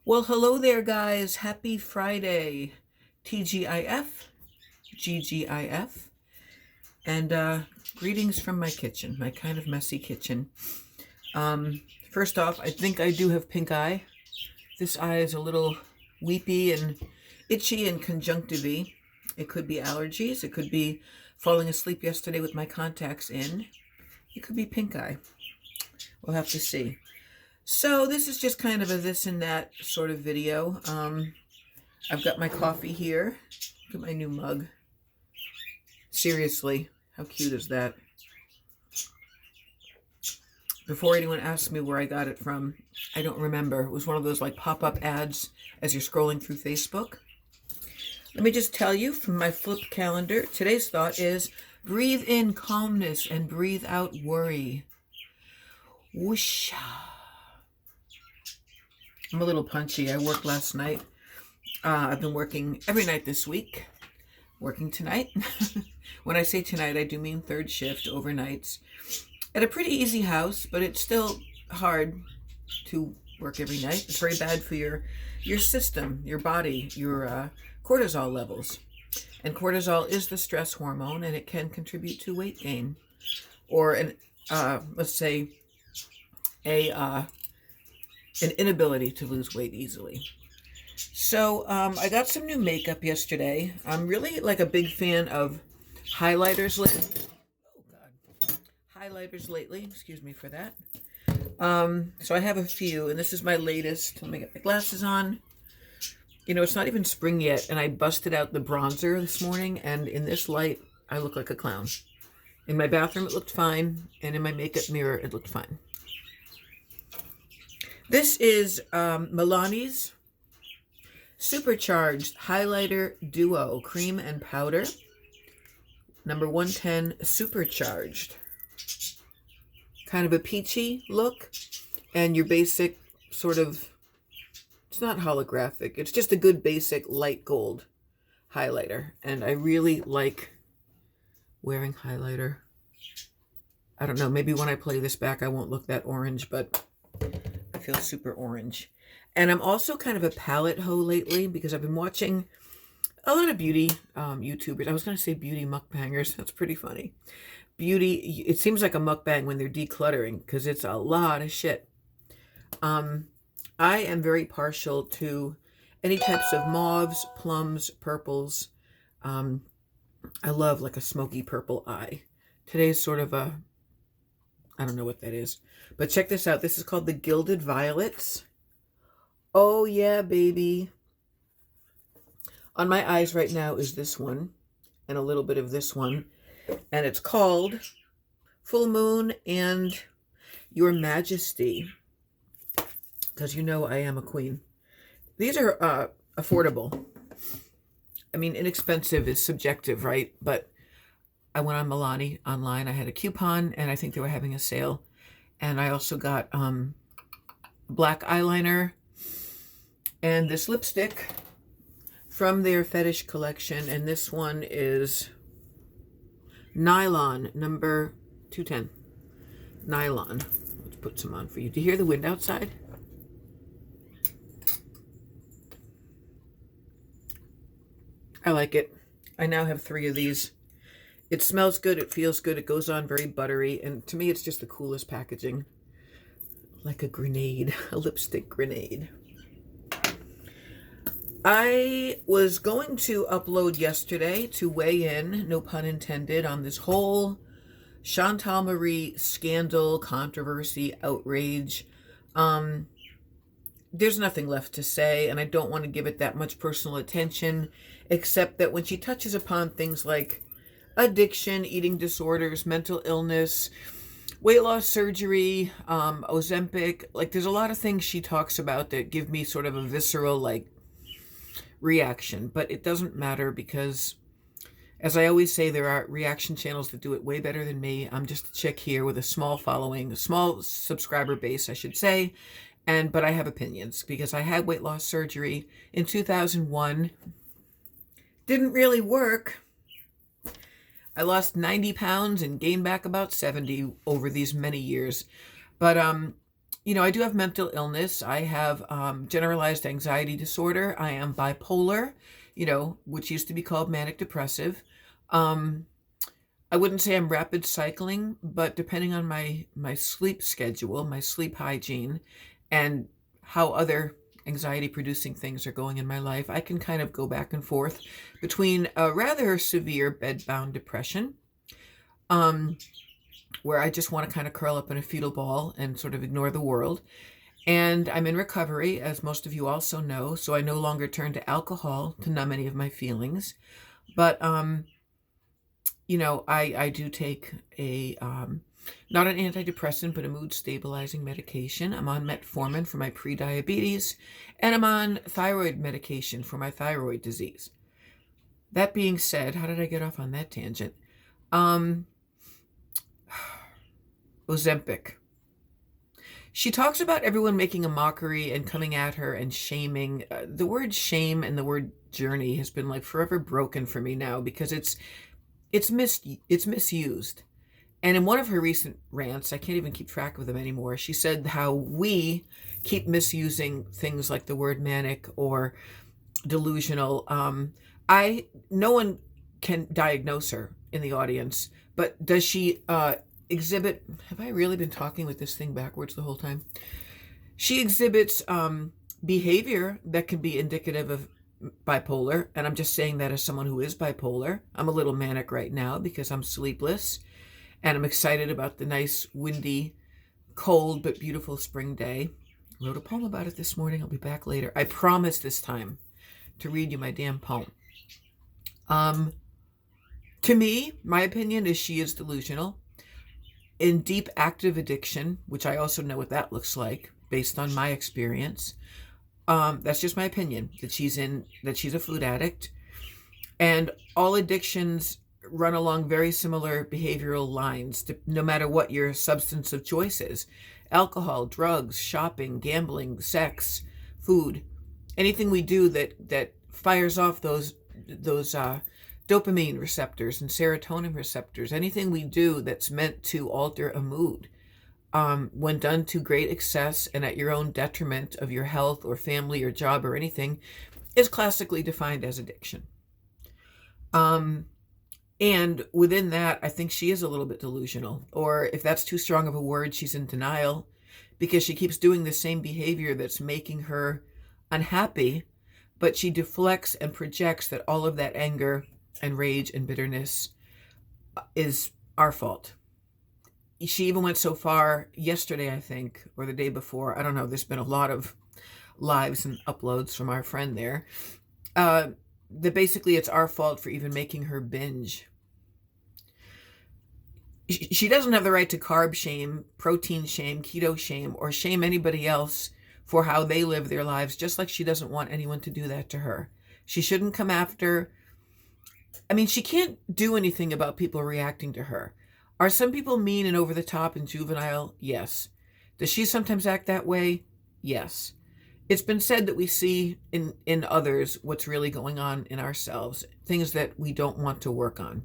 Well, hello there, guys. Happy Friday. TGIF, GGIF, and greetings from my kitchen, my kind of messy kitchen. First off, I think I do have pink eye. This eye is a little weepy and itchy and conjunctive-y. It could be allergies. It could be falling asleep yesterday with my contacts in. It could be pink eye. We'll have to see. So this is just kind of a this and that sort of video. I've got my coffee here. Look at my new mug. Seriously, how cute is that? Before anyone asks me where I got it from, I don't remember. It was one of those like pop-up ads as you're scrolling through Facebook. Let me just tell you from my flip calendar, today's thought is breathe in calmness and breathe out worry. Whoosh. I'm a little punchy. I worked last night. I've been working every night this week. Working tonight. When I say tonight, I do mean third shift, overnights. At a pretty easy house, but it's still hard to work every night. It's very bad for your system, your body, your cortisol levels. And cortisol is the stress hormone, and it can contribute to weight gain. Or, let's say, an inability to lose weight easily. So I got some new makeup yesterday. I'm really like a big fan of highlighters lately. Oh God, highlighters lately. Excuse me for that. So I have a few, and this is my latest. Let me get my glasses on. You know, it's not even spring yet, and I busted out the bronzer this morning, and in this light, I look like a clown. In my bathroom, it looked fine, and in my makeup mirror, it looked fine. This is Milani's Supercharged Highlighter Duo Cream and Powder. Number 110 Supercharged. Kind of a peachy look. And your basic sort of, it's not holographic. It's just a good basic light gold highlighter. And I really like wearing highlighter. I don't know, maybe when I play this back I won't look that orange, but I feel super orange. And I'm also kind of a palette hoe lately because I've been watching a lot of beauty YouTubers. I was going to say beauty mukbangers. That's pretty funny. Beauty, it seems like a mukbang when they're decluttering because it's a lot of shit. I am very partial to any types of mauves, plums, purples. I love like a smoky purple eye. Today's sort of a, I don't know what that is. But check this out. This is called the Gilded Violets. Oh, yeah, baby. On my eyes right now is this one and a little bit of this one. And it's called Full Moon and Your Majesty. Because you know I am a queen. These are affordable. I mean, inexpensive is subjective, right? But I went on Milani online. I had a coupon, and I think they were having a sale. And I also got black eyeliner and this lipstick from their fetish collection. And this one is Nylon, number 210. Nylon. Let's put some on for you. Do you hear the wind outside? I like it. I now have 3 of these. It smells good, it feels good, it goes on very buttery, and to me it's just the coolest packaging. Like a grenade, a lipstick grenade. I was going to upload yesterday to weigh in, no pun intended, on this whole Chantal Marie scandal, controversy, outrage. There's nothing left to say, and I don't want to give it that much personal attention, except that when she touches upon things like addiction, eating disorders, mental illness, weight loss surgery, Ozempic, like there's a lot of things she talks about that give me sort of a visceral like reaction, but it doesn't matter because, as I always say, there are reaction channels that do it way better than me. I'm just a chick here with a small following, a small subscriber base, I should say, but I have opinions because I had weight loss surgery in 2001. Didn't really work. I lost 90 pounds and gained back about 70 over these many years. But I do have mental illness. I have generalized anxiety disorder. I am bipolar, which used to be called manic depressive. Um, I wouldn't say I'm rapid cycling, but depending on my sleep schedule, my sleep hygiene, and how other anxiety producing things are going in my life, I can kind of go back and forth between a rather severe bedbound depression, um, where I just want to kind of curl up in a fetal ball and sort of ignore the world. And I'm in recovery, as most of you also know, so I no longer turn to alcohol to numb any of my feelings. But I do take a not an antidepressant, but a mood stabilizing medication. I'm on metformin for my prediabetes, and I'm on thyroid medication for my thyroid disease. That being said, how did I get off on that tangent? Ozempic. She talks about everyone making a mockery and coming at her and shaming. The word shame and the word journey has been like forever broken for me now, because it's misused. And in one of her recent rants, I can't even keep track of them anymore, she said how we keep misusing things like the word manic or delusional. No one can diagnose her in the audience, but does she exhibit, have I really been talking with this thing backwards the whole time? She exhibits behavior that can be indicative of bipolar, and I'm just saying that as someone who is bipolar. I'm a little manic right now because I'm sleepless, and I'm excited about the nice, windy, cold, but beautiful spring day. I wrote a poem about it this morning. I'll be back later. I promise this time to read you my damn poem. To me, my opinion is she is delusional. In deep active addiction, which I also know what that looks like based on my experience. That's just my opinion, that she's a food addict. And all addictions run along very similar behavioral lines, no matter what your substance of choice is. Alcohol, drugs, shopping, gambling, sex, food, anything we do that fires off those dopamine receptors and serotonin receptors, anything we do that's meant to alter a mood, when done to great excess and at your own detriment of your health or family or job or anything, is classically defined as addiction. And within that, I think she is a little bit delusional, or if that's too strong of a word, she's in denial, because she keeps doing the same behavior that's making her unhappy, but she deflects and projects that all of that anger and rage and bitterness is our fault. She even went so far yesterday, I think, or the day before, I don't know, there's been a lot of lives and uploads from our friend there, that basically it's our fault for even making her binge. She doesn't have the right to carb shame, protein shame, keto shame, or shame anybody else for how they live their lives, just like she doesn't want anyone to do that to her. She shouldn't come after. I mean, she can't do anything about people reacting to her. Are some people mean and over the top and juvenile? Yes. Does she sometimes act that way? Yes. It's been said that we see in others what's really going on in ourselves, things that we don't want to work on.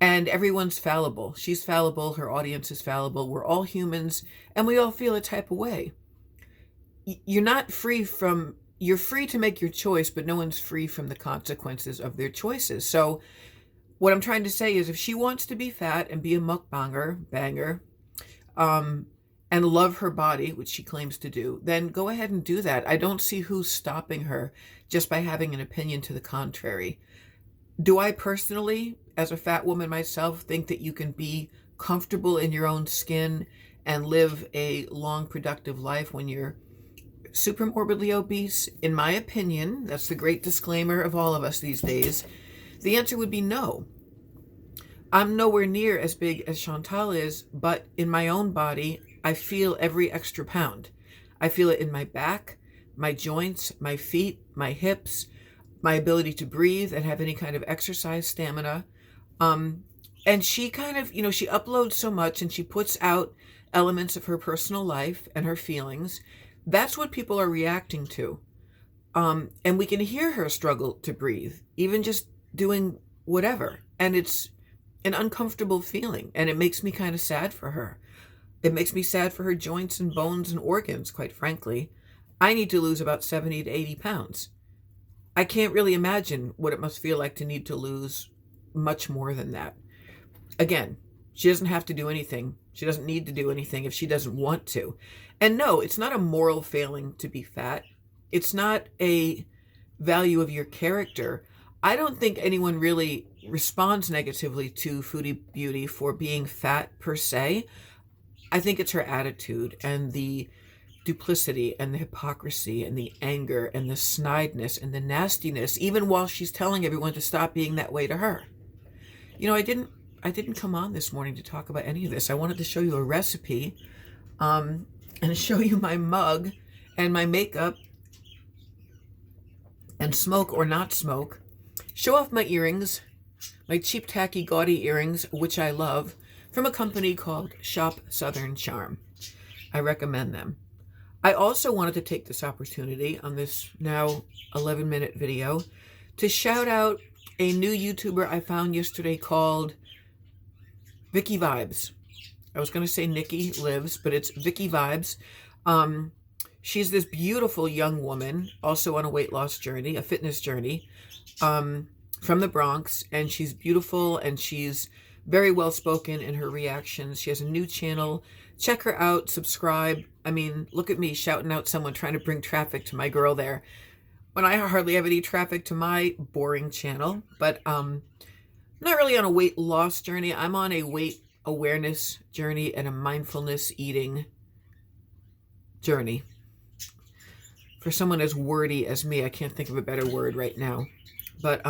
And everyone's fallible. She's fallible. Her audience is fallible. We're all humans, and we all feel a type of way. You're free to make your choice, but no one's free from the consequences of their choices. So what I'm trying to say is, if she wants to be fat and be a mukbanger, and love her body, which she claims to do, then go ahead and do that. I don't see who's stopping her just by having an opinion to the contrary. Do I personally, as a fat woman myself, think that you can be comfortable in your own skin and live a long, productive life when you're super morbidly obese? In my opinion, that's the great disclaimer of all of us these days, the answer would be no. I'm nowhere near as big as Chantal is, but in my own body, I feel every extra pound. I feel it in my back, my joints, my feet, my hips, my ability to breathe and have any kind of exercise stamina. And she kind of, she uploads so much and she puts out elements of her personal life and her feelings. That's what people are reacting to. And we can hear her struggle to breathe, even just doing whatever. And it's an uncomfortable feeling, and it makes me kind of sad for her. It makes me sad for her joints and bones and organs, quite frankly. I need to lose about 70 to 80 pounds. I can't really imagine what it must feel like to need to lose much more than that. Again, she doesn't have to do anything. She doesn't need to do anything if she doesn't want to. And no, it's not a moral failing to be fat. It's not a value of your character. I don't think anyone really responds negatively to Foodie Beauty for being fat per se. I think it's her attitude and the duplicity and the hypocrisy and the anger and the snideness and the nastiness, even while she's telling everyone to stop being that way to her. You know, I didn't come on this morning to talk about any of this. I wanted to show you a recipe, and show you my mug and my makeup and smoke or not smoke. Show off my earrings, my cheap, tacky, gaudy earrings, which I love, from a company called Shop Southern Charm. I recommend them. I also wanted to take this opportunity on this now 11-minute video to shout out a new YouTuber I found yesterday called Vicky Vibes. I was going to say Nikki Lives, but it's Vicky Vibes. She's this beautiful young woman, also on a weight loss journey, a fitness journey, from the Bronx, and she's beautiful and she's very well spoken in her reactions. She has a new channel. Check her out, subscribe. I mean, look at me shouting out someone trying to bring traffic to my girl there, when I hardly have any traffic to my boring channel. But not really on a weight loss journey. I'm on a weight awareness journey and a mindfulness eating journey. For someone as wordy as me, I can't think of a better word right now. But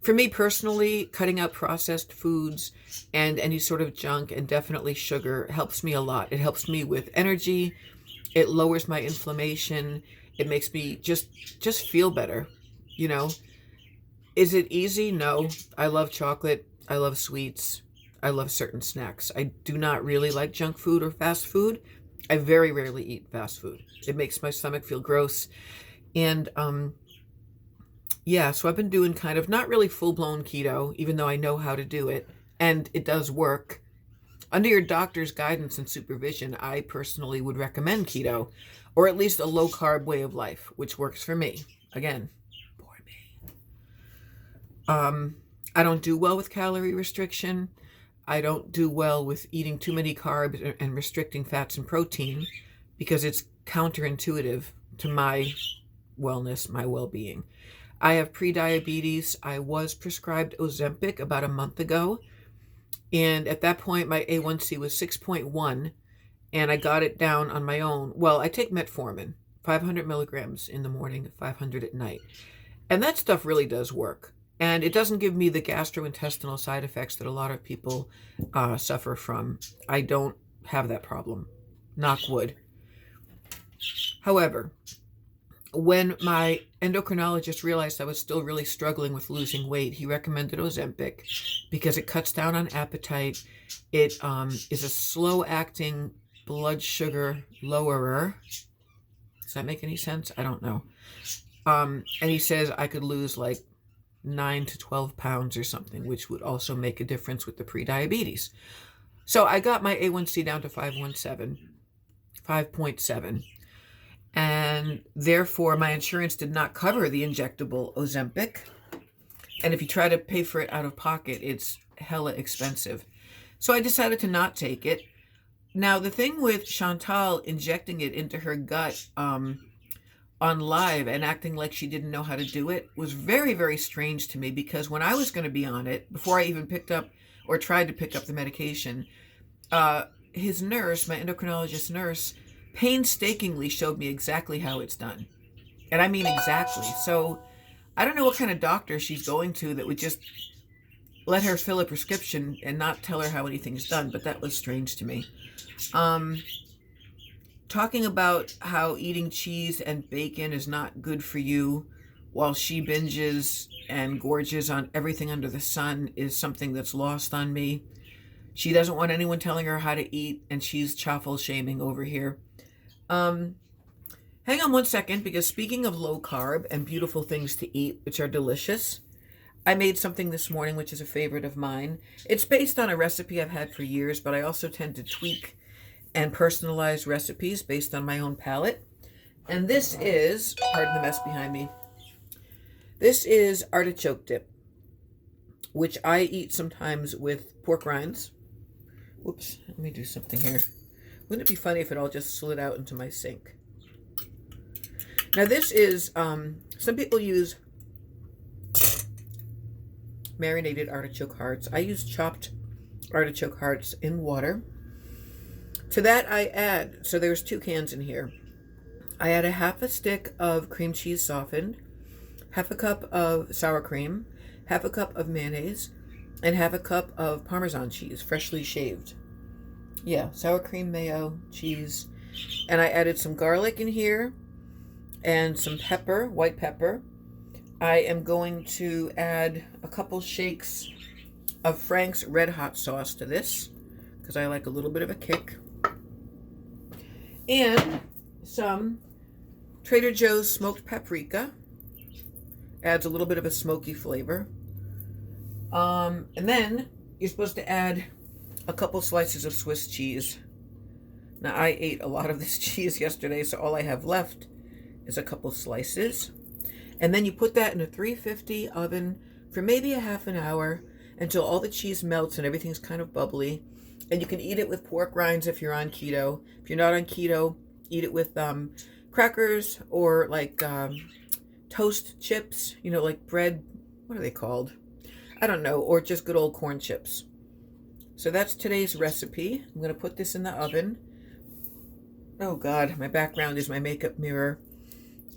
for me personally, cutting out processed foods and any sort of junk, and definitely sugar, helps me a lot. It helps me with energy. It lowers my inflammation. It makes me just feel better, you know. Is it easy? No. I love chocolate. I love sweets. I love certain snacks. I do not really like junk food or fast food. I very rarely eat fast food. It makes my stomach feel gross. And yeah, so I've been doing kind of not really full-blown keto, even though I know how to do it, and it does work. Under your doctor's guidance and supervision, I personally would recommend keto, or at least a low-carb way of life, which works for me. Again, poor me. I don't do well with calorie restriction. I don't do well with eating too many carbs and restricting fats and protein, because it's counterintuitive to my wellness, my well-being. I have pre-diabetes. I was prescribed Ozempic about a month ago, and at that point my A1C was 6.1, and I got it down on my own. Well, I take metformin, 500 milligrams in the morning, 500 at night, and that stuff really does work. And it doesn't give me the gastrointestinal side effects that a lot of people suffer from. I don't have that problem, knock wood. However, when my endocrinologist realized I was still really struggling with losing weight, he recommended Ozempic because it cuts down on appetite. It is a slow-acting blood sugar lowerer. Does that make any sense? I don't know. And he says I could lose like 9 to 12 pounds or something, which would also make a difference with the pre-diabetes. So I got my A1C down to 5.7. And therefore, my insurance did not cover the injectable Ozempic. And if you try to pay for it out of pocket, it's hella expensive. So I decided to not take it. Now, the thing with Chantal injecting it into her gut on live and acting like she didn't know how to do it was very, very strange to me, because when I was going to be on it, before I even picked up or tried to pick up the medication, his nurse, my endocrinologist nurse, painstakingly showed me exactly how it's done. And I mean exactly. So I don't know what kind of doctor she's going to that would just let her fill a prescription and not tell her how anything's done, but that was strange to me. Talking about how eating cheese and bacon is not good for you while she binges and gorges on everything under the sun is something that's lost on me. She doesn't want anyone telling her how to eat, and she's chaffle shaming over here. Hang on one second, because speaking of low carb and beautiful things to eat, which are delicious, I made something this morning, which is a favorite of mine. It's based on a recipe I've had for years, but I also tend to tweak and personalized recipes based on my own palate. And this is, pardon the mess behind me, this is artichoke dip, which I eat sometimes with pork rinds. Whoops, let me do something here. Wouldn't it be funny if it all just slid out into my sink? Now this is, some people use marinated artichoke hearts. I use chopped artichoke hearts in water. To that I add, so there's 2 cans in here. I add a half a stick of cream cheese softened, half a cup of sour cream, half a cup of mayonnaise, and half a cup of Parmesan cheese, freshly shaved. Yeah, sour cream, mayo, cheese. And I added some garlic in here and some pepper, white pepper. I am going to add a couple shakes of Frank's Red Hot sauce to this because I like a little bit of a kick. And some Trader Joe's smoked paprika. Adds a little bit of a smoky flavor. And then you're supposed to add a couple slices of Swiss cheese. Now I ate a lot of this cheese yesterday, so all I have left is a couple slices. And then you put that in a 350 oven for maybe a half an hour until all the cheese melts and everything's kind of bubbly. And you can eat it with pork rinds if you're on keto. If you're not on keto, eat it with crackers or like toast chips, you know, like bread, what are they called? I don't know, or just good old corn chips. So that's today's recipe. I'm going to put this in the oven. Oh God, my background is my makeup mirror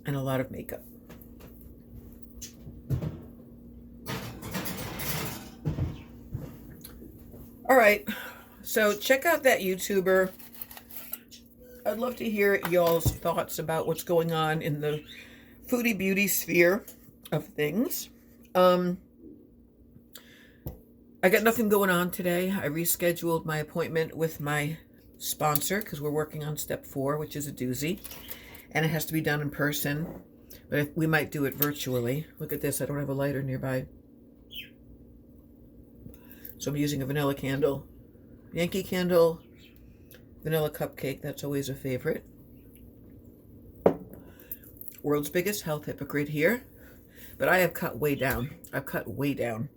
and a lot of makeup. All right, so check out that YouTuber. I'd love to hear y'all's thoughts about what's going on in the foodie beauty sphere of things. I got nothing going on today. I rescheduled my appointment with my sponsor because we're working on step 4, which is a doozy. And it has to be done in person. But we might do it virtually. Look at this. I don't have a lighter nearby. So I'm using a vanilla candle. Yankee Candle, vanilla cupcake. That's always a favorite. World's biggest health hypocrite here. But I have cut way down. I've cut way down.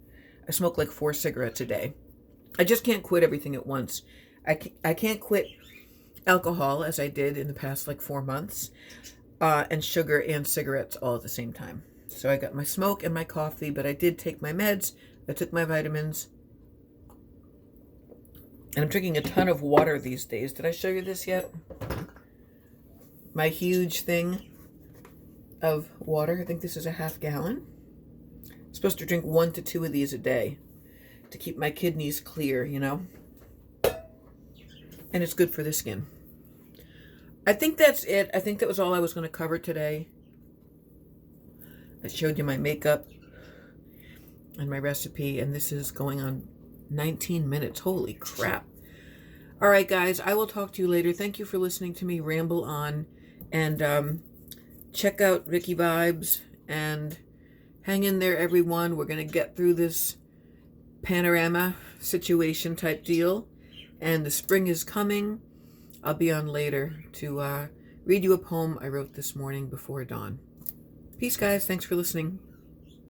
I smoke like 4 cigarettes a day. I just can't quit everything at once. I can't quit alcohol as I did in the past like 4 months, and sugar and cigarettes all at the same time. So I got my smoke and my coffee, but I did take my meds. I took my vitamins. And I'm drinking a ton of water these days. Did I show you this yet? My huge thing of water. I think this is a half gallon. I'm supposed to drink 1 to 2 of these a day to keep my kidneys clear, you know? And it's good for the skin. I think that's it. I think that was all I was going to cover today. I showed you my makeup and my recipe, and this is going on 19 minutes. Holy crap. All right, guys, I will talk to you later. Thank you for listening to me ramble on, and check out Vicky Vibes, and hang in there, everyone. We're going to get through this panorama situation type deal, and the spring is coming. I'll be on later to read you a poem I wrote this morning before dawn. Peace, guys. Thanks for listening.